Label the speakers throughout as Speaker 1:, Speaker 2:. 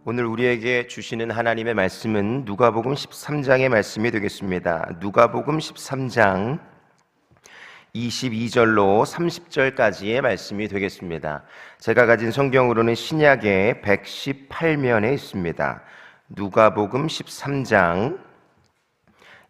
Speaker 1: 오늘 우리에게 주시는 하나님의 말씀은 누가복음 13장의 말씀이 되겠습니다. 누가복음 13장 22절로 30절까지의 말씀이 되겠습니다. 제가 가진 성경으로는 신약의 118면에 있습니다. 누가복음 13장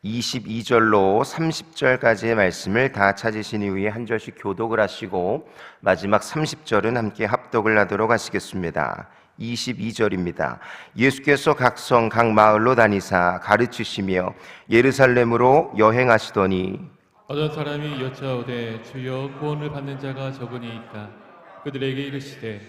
Speaker 1: 22절로 30절까지의 말씀을 다 찾으신 이후에 한 절씩 교독을 하시고 마지막 30절은 함께 합독을 하도록 하시겠습니다. 22절입니다. 예수께서 각 성 각 마을로 다니사 가르치시며 예루살렘으로 여행하시더니
Speaker 2: 어떤 사람이 여짜오되 주여 구원을 받는 자가 적으니이까 그들에게 이르시되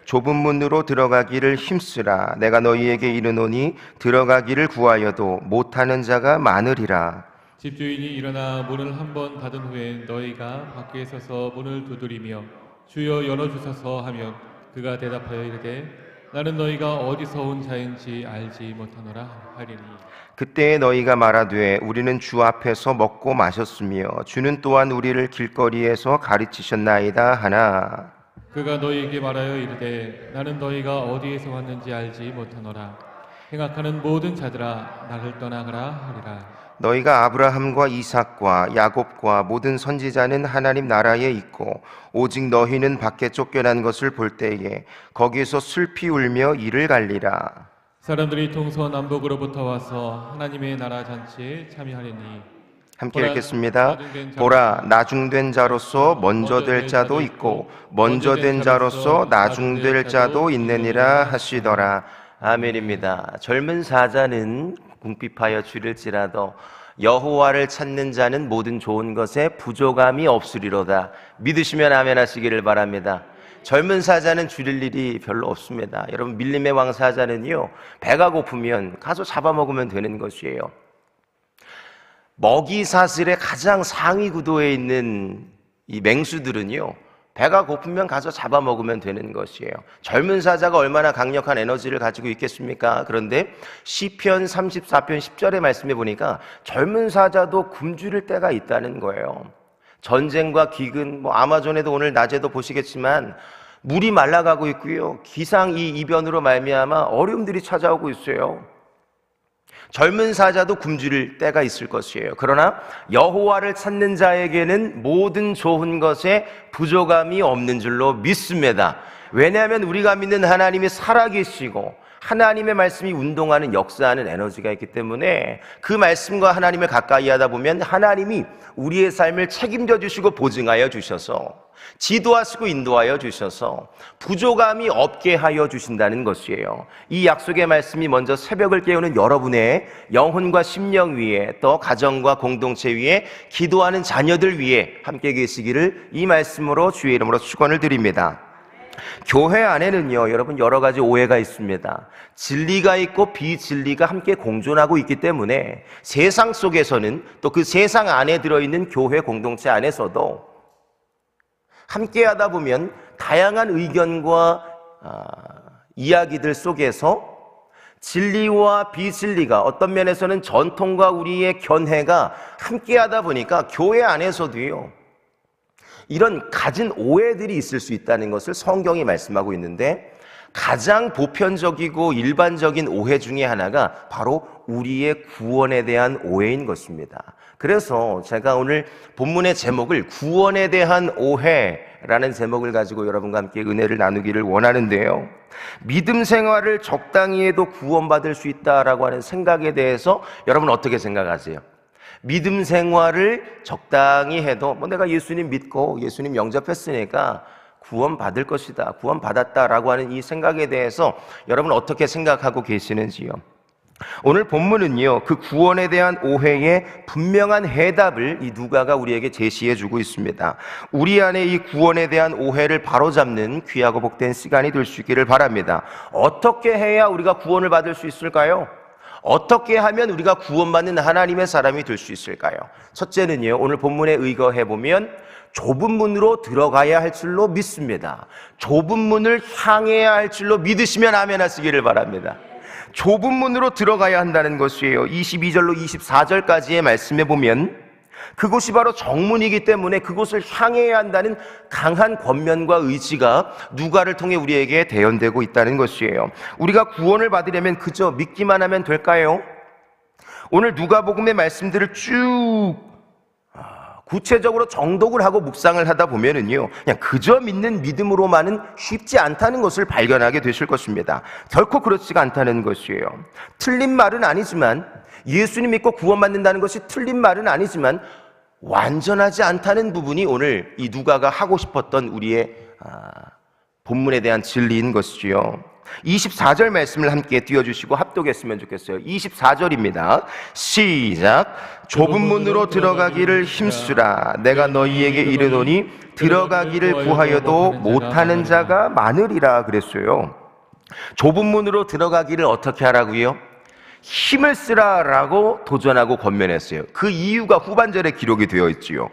Speaker 1: 좁은 문으로 들어가기를 힘쓰라. 내가 너희에게 이르노니 들어가기를 구하여도 못하는 자가 많으리라.
Speaker 2: 집주인이 일어나 문을 한 번 닫은 후에 너희가 밖에 서서 문을 두드리며 주여 열어주소서 하면 그가 대답하여 이르되 나는 너희가 어디서 온 자인지 알지 못하노라 하리니
Speaker 1: 그때에 너희가 말하되 우리는 주 앞에서 먹고 마셨으며 주는 또한 우리를 길거리에서 가르치셨나이다 하나
Speaker 2: 그가 너희에게 말하여 이르되 나는 너희가 어디에서 왔는지 알지 못하노라 행악하는 모든 자들아 나를 떠나가라 하리라.
Speaker 1: 너희가 아브라함과 이삭과 야곱과 모든 선지자는 하나님 나라에 있고 오직 너희는 밖에 쫓겨난 것을 볼 때에 거기서 슬피 울며 이를 갈리라.
Speaker 2: 사람들이 동서남북으로부터 와서 하나님의 나라 잔치에 참여하리니
Speaker 1: 함께 읽겠습니다. 보라 나중된 자로서 먼저 될 자도 있고 먼저 된 자로서 나중될 자도 있느니라 하시더라. 아멘입니다. 젊은 사자는 궁핍하여 줄일지라도 여호와를 찾는 자는 모든 좋은 것에 부족함이 없으리로다. 믿으시면 아멘 하시기를 바랍니다. 젊은 사자는 줄일 일이 별로 없습니다. 여러분 밀림의 왕 사자는요 배가 고프면 가서 잡아먹으면 되는 것이에요. 먹이 사슬의 가장 상위 구도에 있는 이 맹수들은요 배가 고프면 가서 잡아먹으면 되는 것이에요. 젊은 사자가 얼마나 강력한 에너지를 가지고 있겠습니까? 그런데 시편 34편 10절의 말씀에 보니까 젊은 사자도 굶주릴 때가 있다는 거예요. 전쟁과 기근, 아마존에도 오늘 낮에도 보시겠지만 물이 말라가고 있고요. 기상이변으로 말미암아 어려움들이 찾아오고 있어요. 젊은 사자도 굶주릴 때가 있을 것이에요. 그러나 여호와를 찾는 자에게는 모든 좋은 것에 부족함이 없는 줄로 믿습니다. 왜냐하면 우리가 믿는 하나님이 살아계시고 하나님의 말씀이 운동하는 역사하는 에너지가 있기 때문에 그 말씀과 하나님을 가까이 하다 보면 하나님이 우리의 삶을 책임져 주시고 보증하여 주셔서 지도하시고 인도하여 주셔서 부족함이 없게 하여 주신다는 것이에요. 이 약속의 말씀이 먼저 새벽을 깨우는 여러분의 영혼과 심령 위에 또 가정과 공동체 위에 기도하는 자녀들 위에 함께 계시기를 이 말씀으로 주의 이름으로 축원을 드립니다. 교회 안에는요 여러분 여러 가지 오해가 있습니다. 진리가 있고 비진리가 함께 공존하고 있기 때문에 세상 속에서는 또 그 세상 안에 들어있는 교회 공동체 안에서도 함께 하다 보면 다양한 의견과 이야기들 속에서 진리와 비진리가 어떤 면에서는 전통과 우리의 견해가 함께 하다 보니까 교회 안에서도요 이런 갖은 오해들이 있을 수 있다는 것을 성경이 말씀하고 있는데 가장 보편적이고 일반적인 오해 중에 하나가 바로 우리의 구원에 대한 오해인 것입니다. 그래서 제가 오늘 본문의 제목을 구원에 대한 오해라는 제목을 가지고 여러분과 함께 은혜를 나누기를 원하는데요. 믿음 생활을 적당히 해도 구원받을 수 있다라고 하는 생각에 대해서 여러분 어떻게 생각하세요? 믿음 생활을 적당히 해도 내가 예수님 믿고 예수님 영접했으니까 구원받을 것이다, 구원받았다라고 하는 이 생각에 대해서 여러분 어떻게 생각하고 계시는지요? 오늘 본문은요 그 구원에 대한 오해의 분명한 해답을 이 누가가 우리에게 제시해 주고 있습니다. 우리 안에 이 구원에 대한 오해를 바로잡는 귀하고 복된 시간이 될 수 있기를 바랍니다. 어떻게 해야 우리가 구원을 받을 수 있을까요? 어떻게 하면 우리가 구원받는 하나님의 사람이 될 수 있을까요? 첫째는요 오늘 본문에 의거해보면 좁은 문으로 들어가야 할 줄로 믿습니다. 좁은 문을 향해야 할 줄로 믿으시면 아멘 하시기를 바랍니다. 좁은 문으로 들어가야 한다는 것이에요. 22절로 24절까지의 말씀에 보면 그곳이 바로 정문이기 때문에 그곳을 향해야 한다는 강한 권면과 의지가 누가를 통해 우리에게 대연되고 있다는 것이에요. 우리가 구원을 받으려면 그저 믿기만 하면 될까요? 오늘 누가복음의 말씀들을 쭉 구체적으로 정독을 하고 묵상을 하다 보면은요, 그냥 그저 믿는 믿음으로만은 쉽지 않다는 것을 발견하게 되실 것입니다. 결코 그렇지가 않다는 것이에요. 틀린 말은 아니지만, 예수님 믿고 구원받는다는 것이 틀린 말은 아니지만 완전하지 않다는 부분이 오늘 이 누가가 하고 싶었던 우리의 본문에 대한 진리인 것이지요. 24절 말씀을 함께 띄워주시고 합독했으면 좋겠어요. 24절입니다. 시작. 좁은 문으로 들어가기를 힘쓰라. 내가 너희에게 이르노니 들어가기를 구하여도 못하는 자가 많으리라 그랬어요. 좁은 문으로 들어가기를 어떻게 하라고요? 힘을 쓰라라고 도전하고 권면했어요. 그 이유가 후반절에 기록이 되어 있지요.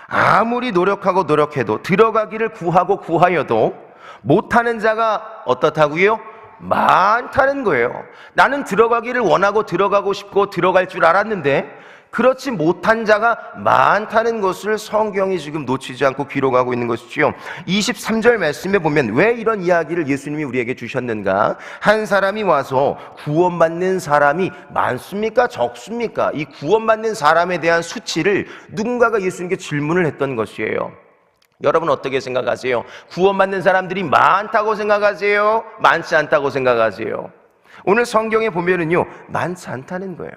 Speaker 1: 아무리 노력하고 노력해도 들어가기를 구하고 구하여도 못하는 자가 어떻다고요? 많다는 거예요. 나는 들어가기를 원하고 들어가고 싶고 들어갈 줄 알았는데 그렇지 못한 자가 많다는 것을 성경이 지금 놓치지 않고 기록하고 있는 것이지요. 23절 말씀에 보면 왜 이런 이야기를 예수님이 우리에게 주셨는가? 한 사람이 와서 구원받는 사람이 많습니까? 적습니까? 이 구원받는 사람에 대한 수치를 누군가가 예수님께 질문을 했던 것이에요. 여러분 어떻게 생각하세요? 구원받는 사람들이 많다고 생각하세요? 많지 않다고 생각하세요? 오늘 성경에 보면은요, 많지 않다는 거예요.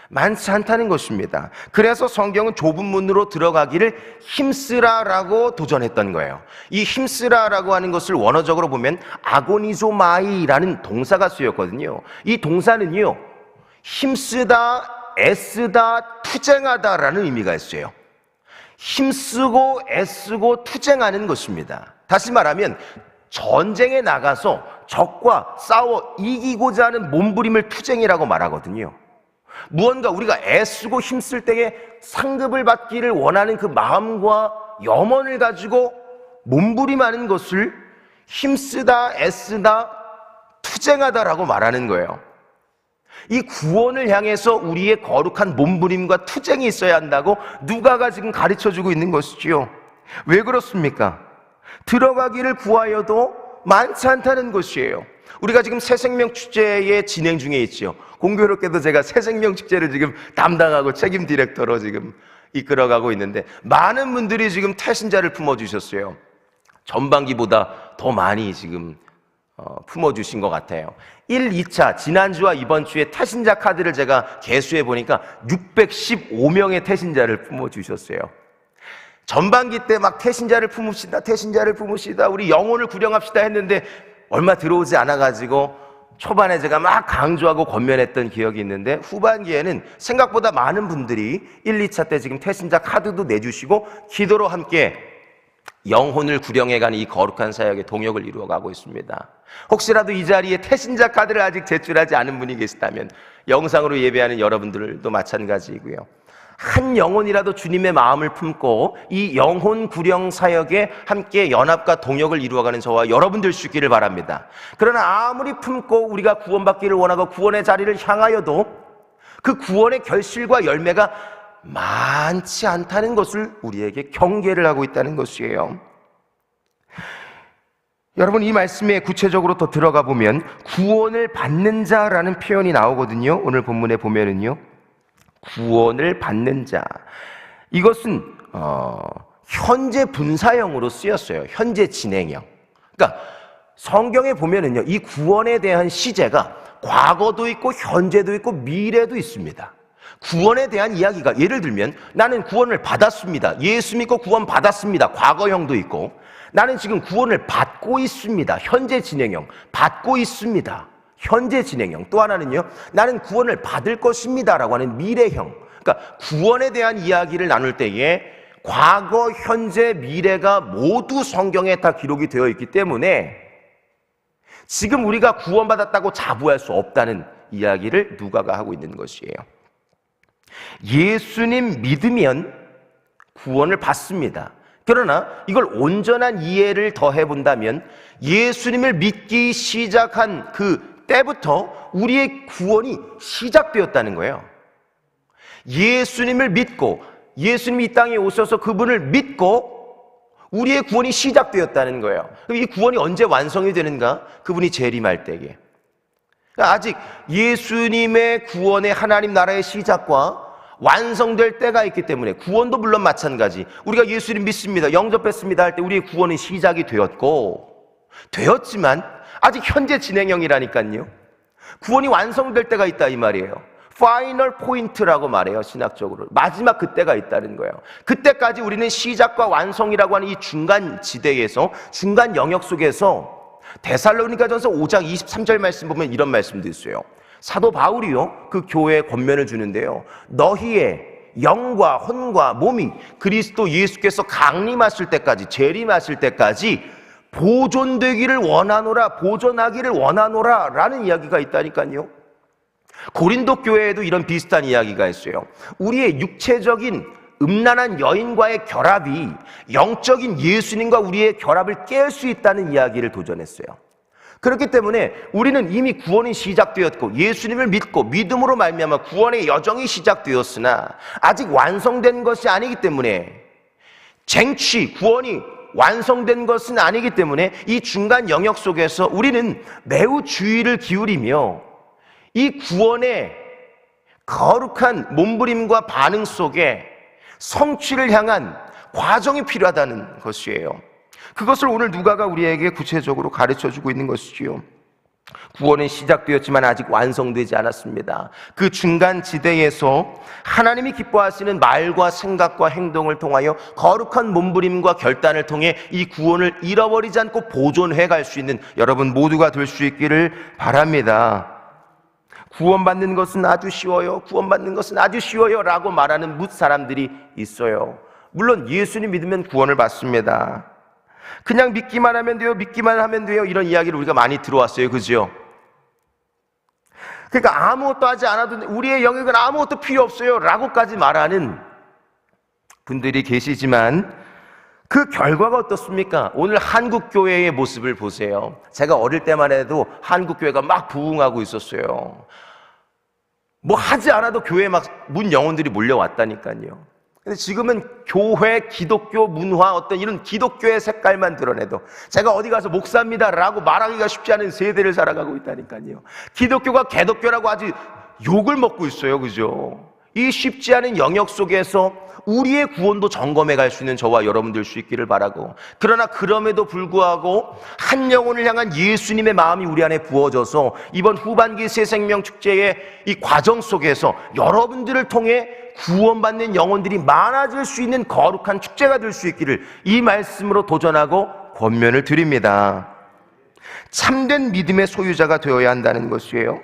Speaker 1: 많지 않다는 것입니다. 그래서 성경은 좁은 문으로 들어가기를 힘쓰라라고 도전했던 거예요. 이 힘쓰라라고 하는 것을 원어적으로 보면 아고니조마이라는 동사가 쓰였거든요. 이 동사는요, 힘쓰다, 애쓰다, 투쟁하다라는 의미가 있어요. 힘쓰고 애쓰고 투쟁하는 것입니다. 다시 말하면 전쟁에 나가서 적과 싸워 이기고자 하는 몸부림을 투쟁이라고 말하거든요. 무언가 우리가 애쓰고 힘쓸 때에 상급을 받기를 원하는 그 마음과 염원을 가지고 몸부림하는 것을 힘쓰다, 애쓰다, 투쟁하다라고 말하는 거예요. 이 구원을 향해서 우리의 거룩한 몸부림과 투쟁이 있어야 한다고 누가가 지금 가르쳐주고 있는 것이지요. 왜 그렇습니까? 들어가기를 구하여도 많지 않다는 것이에요. 우리가 지금 새생명 축제의 진행 중에 있지요. 공교롭게도 제가 새생명 축제를 지금 담당하고 책임 디렉터로 지금 이끌어가고 있는데 많은 분들이 지금 태신자를 품어주셨어요. 전반기보다 더 많이 지금 품어주신 것 같아요. 1, 2차 지난주와 이번 주에 태신자 카드를 제가 개수해 보니까 615명의 태신자를 품어주셨어요. 전반기 때 막 태신자를 품읍시다 우리 영혼을 구령합시다 했는데 얼마 들어오지 않아가지고 초반에 제가 막 강조하고 권면했던 기억이 있는데 후반기에는 생각보다 많은 분들이 1, 2차 때 지금 태신자 카드도 내주시고 기도로 함께 영혼을 구령해가는 이 거룩한 사역에 동역을 이루어가고 있습니다. 혹시라도 이 자리에 태신자 카드를 아직 제출하지 않은 분이 계시다면 영상으로 예배하는 여러분들도 마찬가지이고요. 한 영혼이라도 주님의 마음을 품고 이 영혼 구령 사역에 함께 연합과 동역을 이루어가는 저와 여러분들 수 있기를 바랍니다. 그러나 아무리 품고 우리가 구원받기를 원하고 구원의 자리를 향하여도 그 구원의 결실과 열매가 많지 않다는 것을 우리에게 경계를 하고 있다는 것이에요. 여러분 이 말씀에 구체적으로 더 들어가 보면 구원을 받는 자라는 표현이 나오거든요. 오늘 본문에 보면은요, 구원을 받는 자, 이것은 현재 분사형으로 쓰였어요. 현재 진행형. 그러니까 성경에 보면은요, 이 구원에 대한 시제가 과거도 있고 현재도 있고 미래도 있습니다. 구원에 대한 이야기가 예를 들면 나는 구원을 받았습니다. 예수 믿고 구원 받았습니다. 과거형도 있고 나는 지금 구원을 받고 있습니다. 현재 진행형. 받고 있습니다. 현재 진행형. 또 하나는요, 나는 구원을 받을 것입니다 라고 하는 미래형. 그러니까 구원에 대한 이야기를 나눌 때에 과거, 현재, 미래가 모두 성경에 다 기록이 되어 있기 때문에 지금 우리가 구원받았다고 자부할 수 없다는 이야기를 누가가 하고 있는 것이에요. 예수님 믿으면 구원을 받습니다. 그러나 이걸 온전한 이해를 더해 본다면 예수님을 믿기 시작한 그 때부터 우리의 구원이 시작되었다는 거예요. 예수님을 믿고 예수님이 이 땅에 오셔서 그분을 믿고 우리의 구원이 시작되었다는 거예요. 그럼 이 구원이 언제 완성이 되는가? 그분이 재림할 때에. 그러니까 아직 예수님의 구원의 하나님 나라의 시작과 완성될 때가 있기 때문에 구원도 물론 마찬가지. 우리가 예수님 믿습니다, 영접했습니다 할 때 우리의 구원은 시작이 되었지만 아직 현재 진행형이라니까요. 구원이 완성될 때가 있다 이 말이에요. 파이널 포인트라고 말해요, 신학적으로. 마지막 그때가 있다는 거예요. 그때까지 우리는 시작과 완성이라고 하는 이 중간 지대에서, 중간 영역 속에서 데살로니가전서 5장 23절 말씀 보면 이런 말씀도 있어요. 사도 바울이요, 그 교회에 권면을 주는데요. 너희의 영과 혼과 몸이 그리스도 예수께서 강림하실 때까지, 재림하실 때까지 보존되기를 원하노라, 보존하기를 원하노라 라는 이야기가 있다니까요. 고린도 교회에도 이런 비슷한 이야기가 있어요. 우리의 육체적인 음란한 여인과의 결합이 영적인 예수님과 우리의 결합을 깰 수 있다는 이야기를 도전했어요. 그렇기 때문에 우리는 이미 구원이 시작되었고 예수님을 믿고 믿음으로 말미암아 구원의 여정이 시작되었으나 아직 완성된 것이 아니기 때문에, 구원이 완성된 것은 아니기 때문에 이 중간 영역 속에서 우리는 매우 주의를 기울이며 이 구원의 거룩한 몸부림과 반응 속에 성취를 향한 과정이 필요하다는 것이에요. 그것을 오늘 누가가 우리에게 구체적으로 가르쳐주고 있는 것이지요. 구원은 시작되었지만 아직 완성되지 않았습니다. 그 중간 지대에서 하나님이 기뻐하시는 말과 생각과 행동을 통하여 거룩한 몸부림과 결단을 통해 이 구원을 잃어버리지 않고 보존해 갈 수 있는 여러분 모두가 될 수 있기를 바랍니다. 구원받는 것은 아주 쉬워요, 구원받는 것은 아주 쉬워요 라고 말하는 뭇 사람들이 있어요. 물론 예수님 믿으면 구원을 받습니다. 그냥 믿기만 하면 돼요, 믿기만 하면 돼요, 이런 이야기를 우리가 많이 들어왔어요. 그죠? 그러니까 아무것도 하지 않아도, 우리의 영역은 아무것도 필요 없어요 라고까지 말하는 분들이 계시지만 그 결과가 어떻습니까? 오늘 한국교회의 모습을 보세요. 제가 어릴 때만 해도 한국교회가 막 부흥하고 있었어요. 뭐 하지 않아도 교회에 막 문 영혼들이 몰려왔다니까요. 근데 지금은 교회, 기독교 문화, 어떤 이런 기독교의 색깔만 드러내도 제가 어디 가서 목사입니다 라고 말하기가 쉽지 않은 세대를 살아가고 있다니까요. 기독교가 개독교라고 아주 욕을 먹고 있어요. 그죠? 이 쉽지 않은 영역 속에서 우리의 구원도 점검해 갈 수 있는 저와 여러분들 수 있기를 바라고, 그러나 그럼에도 불구하고 한 영혼을 향한 예수님의 마음이 우리 안에 부어져서 이번 후반기 새생명 축제의 이 과정 속에서 여러분들을 통해 구원받는 영혼들이 많아질 수 있는 거룩한 축제가 될 수 있기를 이 말씀으로 도전하고 권면을 드립니다. 참된 믿음의 소유자가 되어야 한다는 것이에요.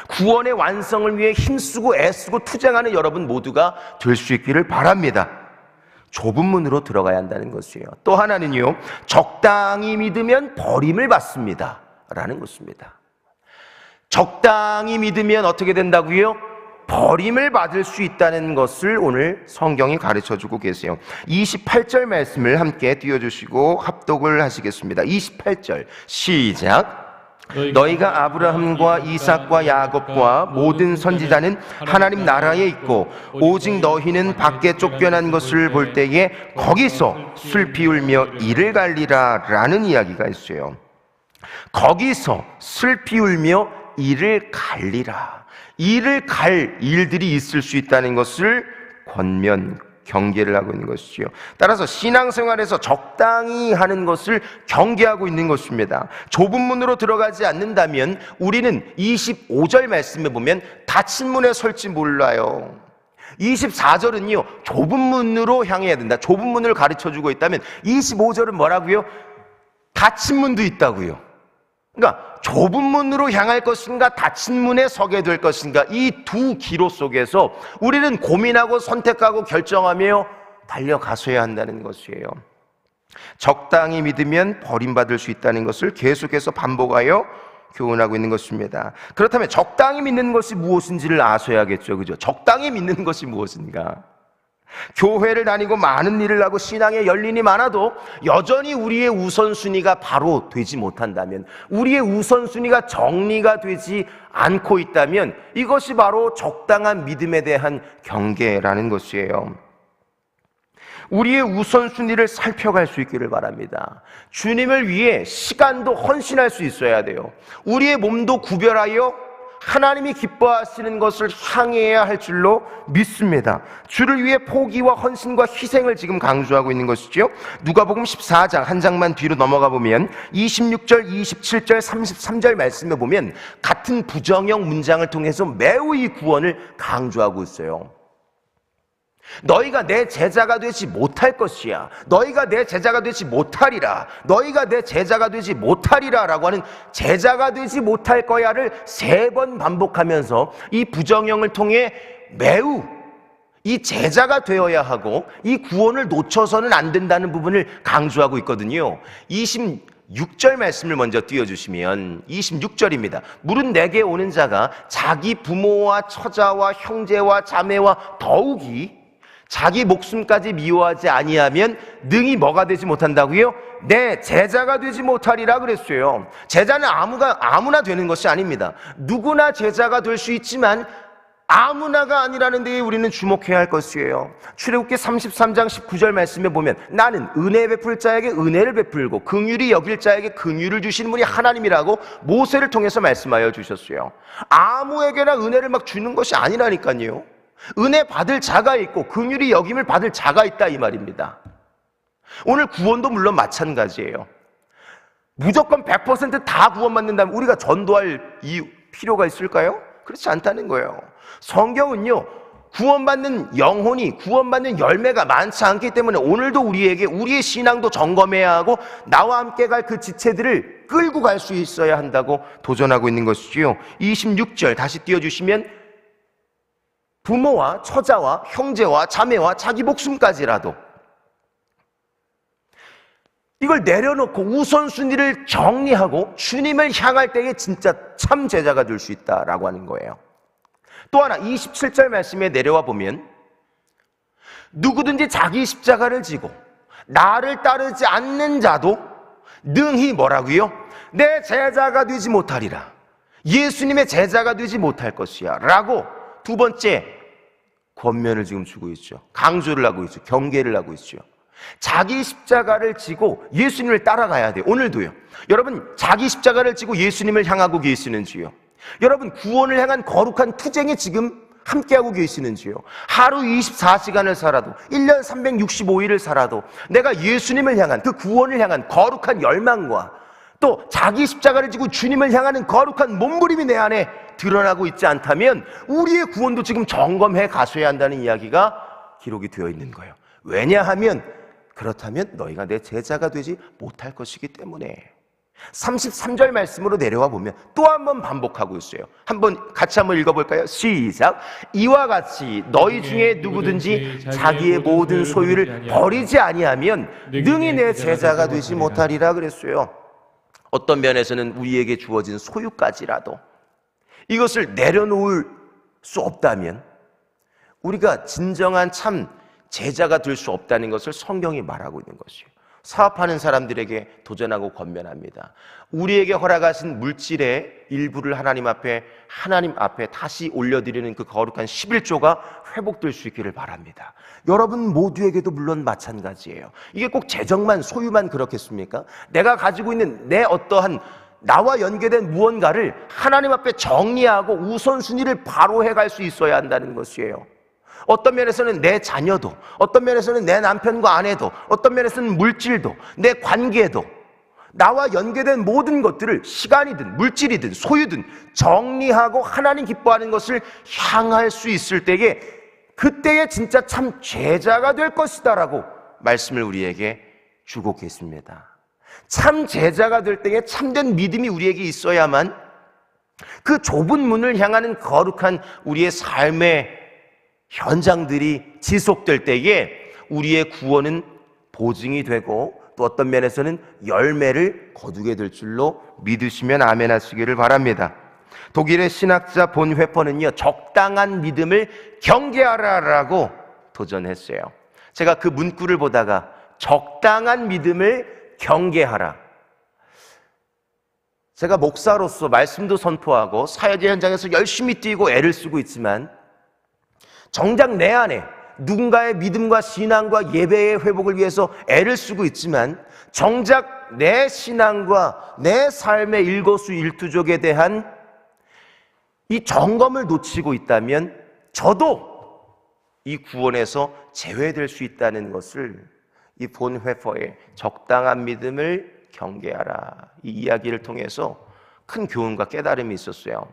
Speaker 1: 구원의 완성을 위해 힘쓰고 애쓰고 투쟁하는 여러분 모두가 될 수 있기를 바랍니다. 좁은 문으로 들어가야 한다는 것이에요. 또 하나는요, 적당히 믿으면 버림을 받습니다 라는 것입니다. 적당히 믿으면 어떻게 된다고요? 버림을 받을 수 있다는 것을 오늘 성경이 가르쳐주고 계세요. 28절 말씀을 함께 띄워주시고 합독을 하시겠습니다. 28절 시작. 너희가 아브라함과 이삭과 야곱과 모든 선지자는 하나님 나라에 있고 오직 너희는 밖에 쫓겨난 것을 볼 때에 거기서 슬피 울며 이를 갈리라 라는 이야기가 있어요. 거기서 슬피 울며 이를 갈리라. 이를 갈 일들이 있을 수 있다는 것을 경계를 하고 있는 것이지요. 따라서 신앙생활에서 적당히 하는 것을 경계하고 있는 것입니다. 좁은 문으로 들어가지 않는다면 우리는 25절 말씀에 보면 닫힌 문에 설지 몰라요. 24절은요, 좁은 문으로 향해야 된다. 좁은 문을 가르쳐주고 있다면 25절은 뭐라고요? 닫힌 문도 있다고요. 그러니까 좁은 문으로 향할 것인가 닫힌 문에 서게 될 것인가, 이 두 기로 속에서 우리는 고민하고 선택하고 결정하며 달려가서야 한다는 것이에요. 적당히 믿으면 버림받을 수 있다는 것을 계속해서 반복하여 교훈하고 있는 것입니다. 그렇다면 적당히 믿는 것이 무엇인지를 아셔야겠죠. 그죠? 적당히 믿는 것이 무엇인가? 교회를 다니고 많은 일을 하고 신앙에 열린이 많아도 여전히 우리의 우선순위가 바로 되지 못한다면, 우리의 우선순위가 정리가 되지 않고 있다면 이것이 바로 적당한 믿음에 대한 경계라는 것이에요. 우리의 우선순위를 살펴갈 수 있기를 바랍니다. 주님을 위해 시간도 헌신할 수 있어야 돼요. 우리의 몸도 구별하여 하나님이 기뻐하시는 것을 향해야 할 줄로 믿습니다. 주를 위해 포기와 헌신과 희생을 지금 강조하고 있는 것이죠. 누가복음 14장 한 장만 뒤로 넘어가 보면 26절, 27절, 33절 말씀에 보면 같은 부정형 문장을 통해서 매우 이 구원을 강조하고 있어요. 너희가 내 제자가 되지 못할 것이야. 너희가 내 제자가 되지 못하리라. 너희가 내 제자가 되지 못하리라 라고 하는 제자가 되지 못할 거야를 3번 반복하면서 이 부정형을 통해 매우 이 제자가 되어야 하고 이 구원을 놓쳐서는 안 된다는 부분을 강조하고 있거든요. 26절 말씀을 먼저 띄워주시면 26절입니다. 물은 내게 오는 자가 자기 부모와 처자와 형제와 자매와 더욱이 자기 목숨까지 미워하지 아니하면 능히 뭐가 되지 못한다고요? 내 제자가 되지 못하리라 그랬어요. 제자는 아무나 되는 것이 아닙니다. 누구나 제자가 될 수 있지만 아무나가 아니라는 데에 우리는 주목해야 할 것이에요. 출애굽기 33장 19절 말씀에 보면 나는 은혜 베풀 자에게 은혜를 베풀고 긍휼히 여길 자에게 긍휼을 주시는 분이 하나님이라고 모세를 통해서 말씀하여 주셨어요. 아무에게나 은혜를 막 주는 것이 아니라니까요. 은혜 받을 자가 있고 긍휼히 여김을 받을 자가 있다 이 말입니다. 오늘 구원도 물론 마찬가지예요. 무조건 100% 다 구원받는다면 우리가 전도할 필요가 있을까요? 그렇지 않다는 거예요. 성경은요, 구원받는 영혼이, 구원받는 열매가 많지 않기 때문에 오늘도 우리에게 우리의 신앙도 점검해야 하고 나와 함께 갈 그 지체들을 끌고 갈 수 있어야 한다고 도전하고 있는 것이지요. 26절 다시 띄워주시면 부모와 처자와 형제와 자매와 자기 목숨까지라도 이걸 내려놓고 우선순위를 정리하고 주님을 향할 때에 진짜 참 제자가 될 수 있다라고 하는 거예요. 또 하나 27절 말씀에 내려와 보면 누구든지 자기 십자가를 지고 나를 따르지 않는 자도 능히 뭐라고요? 내 제자가 되지 못하리라. 예수님의 제자가 되지 못할 것이야 라고 2번째 권면을 지금 주고 있죠. 강조를 하고 있죠. 경계를 하고 있죠. 자기 십자가를 지고 예수님을 따라가야 돼요. 오늘도요. 여러분 자기 십자가를 지고 예수님을 향하고 계시는지요? 여러분 구원을 향한 거룩한 투쟁에 지금 함께하고 계시는지요? 하루 24시간을 살아도 1년 365일을 살아도 내가 예수님을 향한 그 구원을 향한 거룩한 열망과 또 자기 십자가를 지고 주님을 향하는 거룩한 몸부림이 내 안에 드러나고 있지 않다면 우리의 구원도 지금 점검해 가셔야 한다는 이야기가 기록이 되어 있는 거예요. 왜냐하면 그렇다면 너희가 내 제자가 되지 못할 것이기 때문에 33절 말씀으로 내려와 보면 또 한 번 반복하고 있어요. 같이 한번 읽어볼까요? 시작. 이와 같이 너희 중에 누구든지 자기의 모든 소유를 버리지 아니하면 능히 내 제자가 되지 못하리라 그랬어요. 어떤 면에서는 우리에게 주어진 소유까지라도 이것을 내려놓을 수 없다면 우리가 진정한 참 제자가 될 수 없다는 것을 성경이 말하고 있는 것이에요. 사업하는 사람들에게 도전하고 권면합니다. 우리에게 허락하신 물질의 일부를 하나님 앞에 다시 올려드리는 그 거룩한 11조가 회복될 수 있기를 바랍니다. 여러분 모두에게도 물론 마찬가지예요. 이게 꼭 재정만 소유만 그렇겠습니까? 내가 가지고 있는 내 어떠한 나와 연계된 무언가를 하나님 앞에 정리하고 우선순위를 바로 해갈 수 있어야 한다는 것이에요. 어떤 면에서는 내 자녀도, 어떤 면에서는 내 남편과 아내도, 어떤 면에서는 물질도, 내 관계도, 나와 연계된 모든 것들을 시간이든 물질이든 소유든 정리하고 하나님 기뻐하는 것을 향할 수 있을 때에 그때에 진짜 참 제자가 될 것이다 라고 말씀을 우리에게 주고 계십니다. 참 제자가 될 때에 참된 믿음이 우리에게 있어야만 그 좁은 문을 향하는 거룩한 우리의 삶의 현장들이 지속될 때에 우리의 구원은 보증이 되고 또 어떤 면에서는 열매를 거두게 될 줄로 믿으시면 아멘 하시기를 바랍니다. 독일의 신학자 본 회퍼는요, 적당한 믿음을 경계하라라고 도전했어요. 제가 그 문구를 보다가 적당한 믿음을 경계하라. 제가 목사로서 말씀도 선포하고 사역의 현장에서 열심히 뛰고 애를 쓰고 있지만 정작 내 안에 누군가의 믿음과 신앙과 예배의 회복을 위해서 애를 쓰고 있지만 정작 내 신앙과 내 삶의 일거수일투족에 대한 이 점검을 놓치고 있다면 저도 이 구원에서 제외될 수 있다는 것을 이 본회퍼의 적당한 믿음을 경계하라, 이 이야기를 통해서 큰 교훈과 깨달음이 있었어요.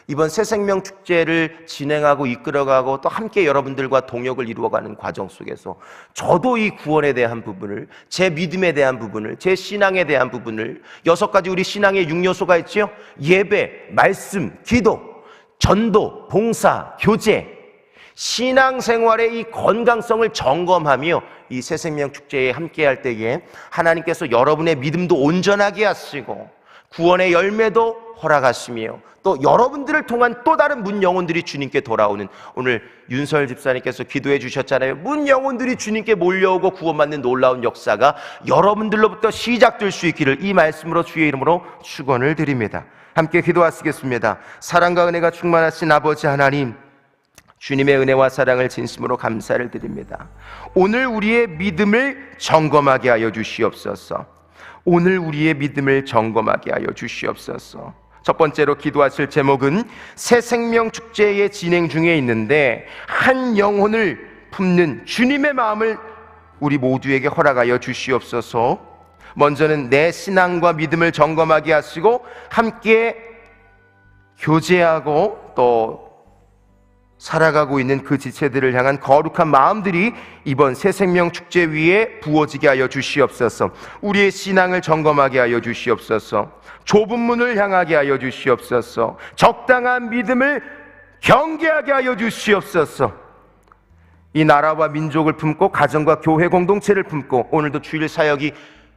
Speaker 1: 이번 새생명 축제를 진행하고 이끌어가고 또 함께 여러분들과 동역을 이루어가는 과정 속에서 저도 이 구원에 대한 부분을, 제 믿음에 대한 부분을, 제 신앙에 대한 부분을, 6가지 우리 신앙의 6요소가 있죠. 예배, 말씀, 기도, 전도, 봉사, 교제, 신앙생활의 이 건강성을 점검하며 이 새생명 축제에 함께할 때에 하나님께서 여러분의 믿음도 온전하게 하시고 구원의 열매도 허락하시며 또 여러분들을 통한 또 다른 문 영혼들이 주님께 돌아오는, 오늘 윤설 집사님께서 기도해 주셨잖아요. 문 영혼들이 주님께 몰려오고 구원받는 놀라운 역사가 여러분들로부터 시작될 수 있기를 이 말씀으로 주의 이름으로 축원을 드립니다. 함께 기도하시겠습니다. 사랑과 은혜가 충만하신 아버지 하나님, 주님의 은혜와 사랑을 진심으로 감사를 드립니다. 오늘 우리의 믿음을 점검하게 하여 주시옵소서. 오늘 우리의 믿음을 점검하게 하여 주시옵소서. 첫 번째로 기도하실 제목은 새생명 축제의 진행 중에 있는데 한 영혼을 품는 주님의 마음을 우리 모두에게 허락하여 주시옵소서. 먼저는 내 신앙과 믿음을 점검하게 하시고 함께 교제하고 또 살아가고 있는 그 지체들을 향한 거룩한 마음들이 이번 새생명 축제 위에 부어지게 하여 주시옵소서. 우리의 신앙을 점검하게 하여 주시옵소서. 좁은 문을 향하게 하여 주시옵소서. 적당한 믿음을 경계하게 하여 주시옵소서. 이 나라와 민족을 품고 가정과 교회 공동체를 품고 오늘도 주일 사역이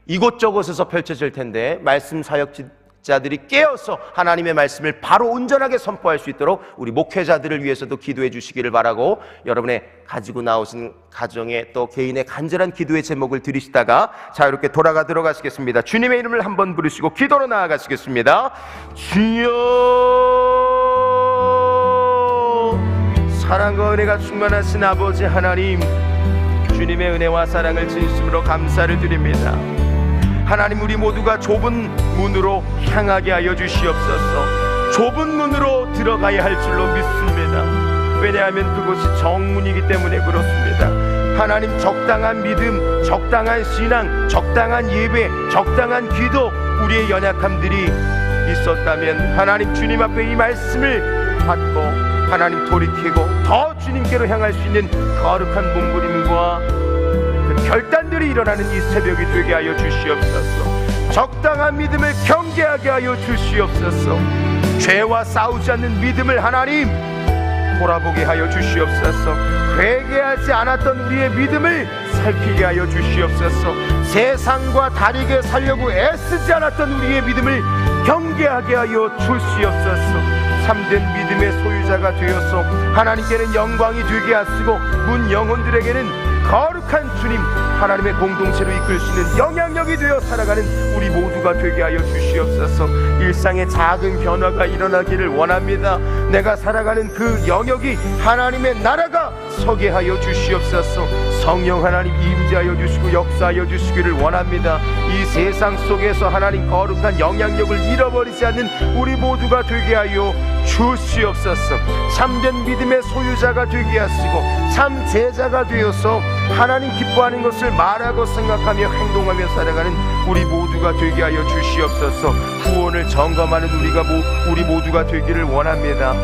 Speaker 1: 이곳저곳에서 펼쳐질 텐데 말씀 사역자들이 깨어서 하나님의 말씀을 바로 온전하게 선포할 수 있도록 우리 목회자들을 위해서도 기도해 주시기를 바라고, 여러분의 가지고 나오신 가정의 또 개인의 간절한 기도의 제목을 들으시다가 자유롭게 돌아가도록 하시겠습니다. 주님의 이름을 한번 부르시고 기도로 나아가시겠습니다. 주여, 사랑과 은혜가 충만하신 아버지 하나님, 주님의 은혜와 사랑을 진심으로 감사를 드립니다. 하나님, 우리 모두가 좁은 문으로 향하게 하여 주시옵소서. 좁은 문으로 들어가야 할 줄로 믿습니다. 왜냐하면 그곳이 정문이기 때문에 그렇습니다. 하나님, 적당한 믿음, 적당한 신앙, 적당한 예배, 적당한 기도, 우리의 연약함들이 있었다면 하나님, 주님 앞에 이 말씀을 받고 하나님 돌이키고 더 주님께로 향할 수 있는 거룩한 몸부림과 그 결단들이 일어나는 이 새벽이 되게 하여 주시옵소서. 적당한 믿음을 경계하게 하여 주시옵소서. 죄와 싸우지 않는 믿음을 하나님 돌아보게 하여 주시옵소서. 회개하지 않았던 우리의 믿음을 살피게 하여 주시옵소서. 세상과 다르게 살려고 애쓰지 않았던 우리의 믿음을 경계하게 하여 주시옵소서. 참된 믿음의 소유자가 되어서 하나님께는 영광이 되게 하시고 문 영혼들에게는 거룩한 주님 하나님의 공동체로 이끌 수 있는 영향력이 되어 살아가는 우리 모두가 되게 하여 주시옵소서. 일상의 작은 변화가 일어나기를 원합니다. 내가 살아가는 그 영역이 하나님의 나라가 서게 하여 주시옵소서. 성령 하나님 임재하여 주시고 역사하여 주시기를 원합니다. 이 세상 속에서 하나님 거룩한 영향력을 잃어버리지 않는 우리 모두가 되게 하여 주시옵소서. 참된 믿음의 소유자가 되게 하시고 참 제자가 되어서 하나님 기뻐하는 것을 말하고 생각하며 행동하며 살아가는 우리 모두가 되게 하여 주시옵소서. 구원을 점검하는 우리 모두가 되기를 원합니다.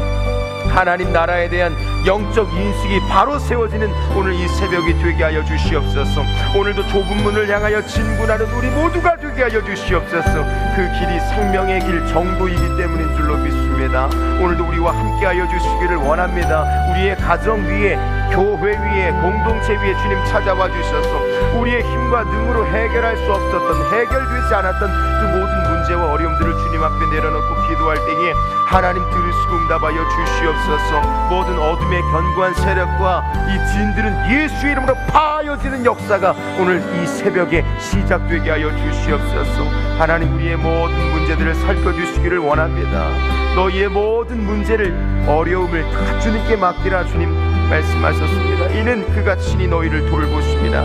Speaker 1: 하나님 나라에 대한 영적 인식이 바로 세워지는 오늘 이 새벽이 되게 하여 주시옵소서. 오늘도 좁은 문을 향하여 진군하는 우리 모두가 되게 하여 주시옵소서. 그 길이 생명의 길 정도이기 때문인 줄로 믿습니다. 오늘도 우리와 함께 하여 주시기를 원합니다. 우리의 가정 위에, 교회 위에, 공동체 위에 주님 찾아와 주셔서 우리의 힘과 능으로 해결할 수 없었던, 해결되지 않았던 그 모든 문제와 어려움들을 주님 앞에 내려놓고 기도할 때에 하나님 들으시고 응답하여 주시옵소서. 모든 어둠의 견고한 세력과 이 진들은 예수의 이름으로 파여지는 역사가 오늘 이 새벽에 시작되게 하여 주시옵소서. 하나님, 우리의 모든 문제들을 살펴주시기를 원합니다. 너희의 모든 문제를, 어려움을 다 주님께 맡기라. 주님 말씀하셨습니다. 이는 그가 친히 너희를 돌보십니다.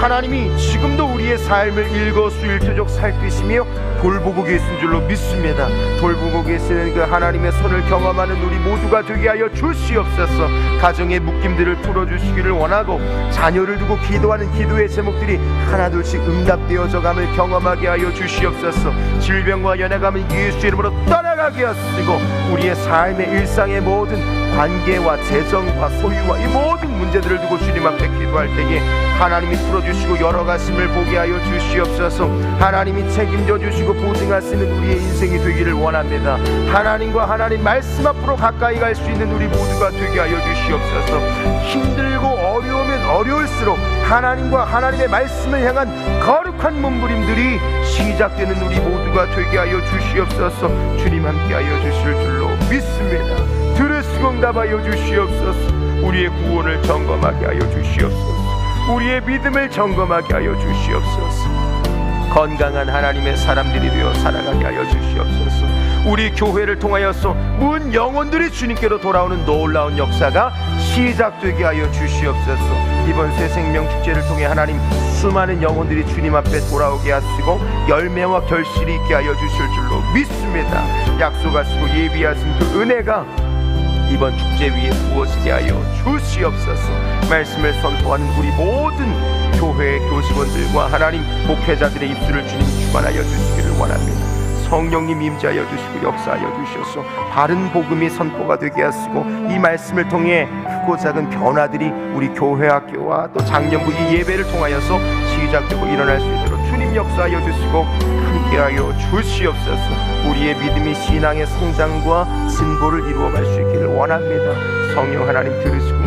Speaker 1: 하나님이 지금도 우리의 삶을 일거수일투족 살피시며 돌보고 계신 줄로 믿습니다. 돌보고 계시는 그 하나님의 손을 경험하는 우리 모두가 되게 하여 주시옵소서. 가정의 묶임들을 풀어주시기를 원하고 자녀를 두고 기도하는 기도의 제목들이 하나둘씩 응답되어져 감을 경험하게 하여 주시옵소서. 질병과 연약함은 예수 이름으로 떠나가게 하시고 우리의 삶의 일상의 모든 관계와 재정과 소유와 이 모든 문제들을 두고 주님 앞에 기도할 때에 하나님이 풀어주시고 열어가심을 보게 하여 주시옵소서. 하나님이 책임져 주시고 보증하시는 우리의 인생이 되기를 원합니다. 하나님과 하나님 말씀 앞으로 가까이 갈 수 있는 우리 모두가 되게 하여 주시옵소서. 힘들고 어려우면 어려울수록 하나님과 하나님의 말씀을 향한 거룩한 몸부림들이 시작되는 우리 모두가 되게 하여 주시옵소서. 주님 함께 하여 주실 줄로 믿습니다. 들으시고 응답하여 주시옵소서. 우리의 구원을 점검하게 하여 주시옵소서. 우리의 믿음을 점검하게 하여 주시옵소서. 건강한 하나님의 사람들이 되어 살아가게 하여 주시옵소서. 우리 교회를 통하여서 문 영혼들이 주님께로 돌아오는 놀라운 역사가 시작되게 하여 주시옵소서. 이번 새생명축제를 통해 하나님 수많은 영혼들이 주님 앞에 돌아오게 하시고 열매와 결실이 있게 하여 주실 줄로 믿습니다. 약속하시고 예비하신 그 은혜가 이번 축제 위에 부어지게 하여 주시옵소서. 말씀을 선포하는 우리 모든 교회 교직원들과 하나님 목회자들의 입술을 주님 주관하여 주시기를 원합니다. 성령님 임재하여 주시고 역사하여 주셔서 바른 복음이 선포가 되게 하시고 이 말씀을 통해 크고 작은 변화들이 우리 교회 학교와 또 작년부 이 예배를 통하여서 시작되고 일어날 수 있도록 주님 역사하여 주시고 함께하여 주시옵소서. 우리의 믿음이 신앙의 성장과 진보를 이루어갈 수 있기를 원합니다. 성령 하나님 들으시고